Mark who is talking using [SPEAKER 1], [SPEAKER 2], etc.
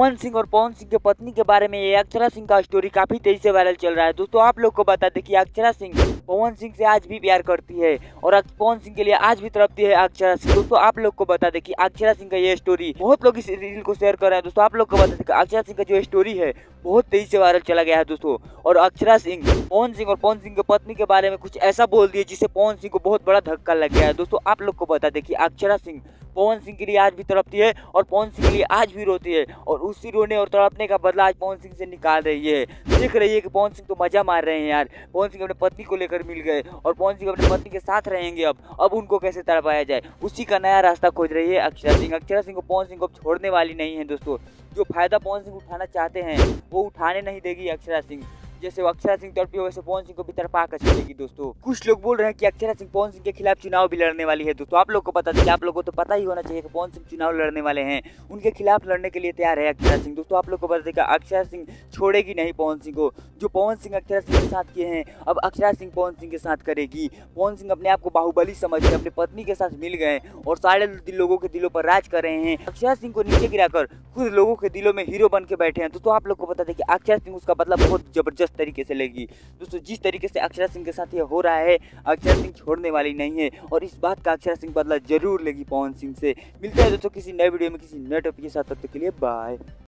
[SPEAKER 1] पवन सिंह और पवन सिंह के पत्नी के बारे में ये अक्षरा सिंह का स्टोरी काफी तेजी से वायरल चल रहा है। दोस्तों आप लोग को बता दें कि अक्षरा सिंह पवन सिंह से आज भी प्यार करती है और पवन सिंह के लिए आज भी तड़पती है अक्षरा सिंह। दोस्तों आप लोग को बता दें कि अक्षरा सिंह का ये स्टोरी बहुत लोग इस रील को शेयर कर रहे हैं। दोस्तों आप लोग को बता दें कि अक्षरा सिंह का जो स्टोरी है बहुत तेजी से वायरल चला गया है दोस्तों। और अक्षरा सिंह पवन सिंह और पवन सिंह की पत्नी के बारे में कुछ ऐसा बोल दिया जिससे पवन सिंह को बहुत बड़ा धक्का लग गया है। दोस्तों आप लोग को बता दें कि अक्षरा सिंह पवन सिंह के लिए आज भी तड़पती है और पवन सिंह के लिए आज भी रोती है और उसी रोने और तड़पने का बदला आज पवन सिंह से निकाल रही है। देख रही है कि पवन सिंह तो मजा मार रहे हैं यार, पवन सिंह अपने पत्नी को लेकर मिल गए और पवन सिंह अपने पत्नी के साथ रहेंगे। अब उनको कैसे तड़पाया जाए उसी का नया रास्ता खोज रही है अक्षरा सिंह। अक्षरा सिंह को पवन सिंह को छोड़ने वाली नहीं है दोस्तों। जो फायदा पवन सिंह उठाना चाहते हैं वो उठाने नहीं देगी अक्षरा सिंह। जैसे वो अक्षरा सिंह तड़पी हो वैसे पवन सिंह को भी तड़पा कर छोड़ेगी दोस्तों। कुछ लोग बोल रहे हैं कि अक्षरा सिंह पवन सिंह के खिलाफ चुनाव भी लड़ने वाली है। दोस्तों आप लोग को पता चलिए, आप लोगों को तो पता ही होना चाहिए कि पवन सिंह चुनाव लड़ने वाले हैं, उनके खिलाफ लड़ने के लिए तैयार है अक्षरा सिंह। दोस्तों आप लोग को पता चलेगा अक्षरा सिंह छोड़ेगी नहीं पवन सिंह को। जो पवन सिंह अक्षरा सिंह के साथ किए हैं अब अक्षरा सिंह पवन सिंह के साथ करेगी। पवन सिंह अपने आप को बाहुबली समझ के अपनी पत्नी के साथ मिल गए और सारे लोगों के दिलों पर राज कर रहे हैं। अक्षरा सिंह को नीचे गिराकर खुद लोगों के दिलों में हीरो बन के बैठे हैं। दोस्तों आप लोग को पता है कि अक्षरा सिंह उसका बदला बहुत जबरदस्त तरीके से लेगी। दोस्तों जिस तरीके से अक्षरा सिंह के साथ ये हो रहा है अक्षरा सिंह छोड़ने वाली नहीं है और इस बात का अक्षरा सिंह बदला जरूर लेगी पवन सिंह से। मिलते हैं दोस्तों किसी नए वीडियो में किसी नए टॉपिक के साथ, तब तक के लिए बाय।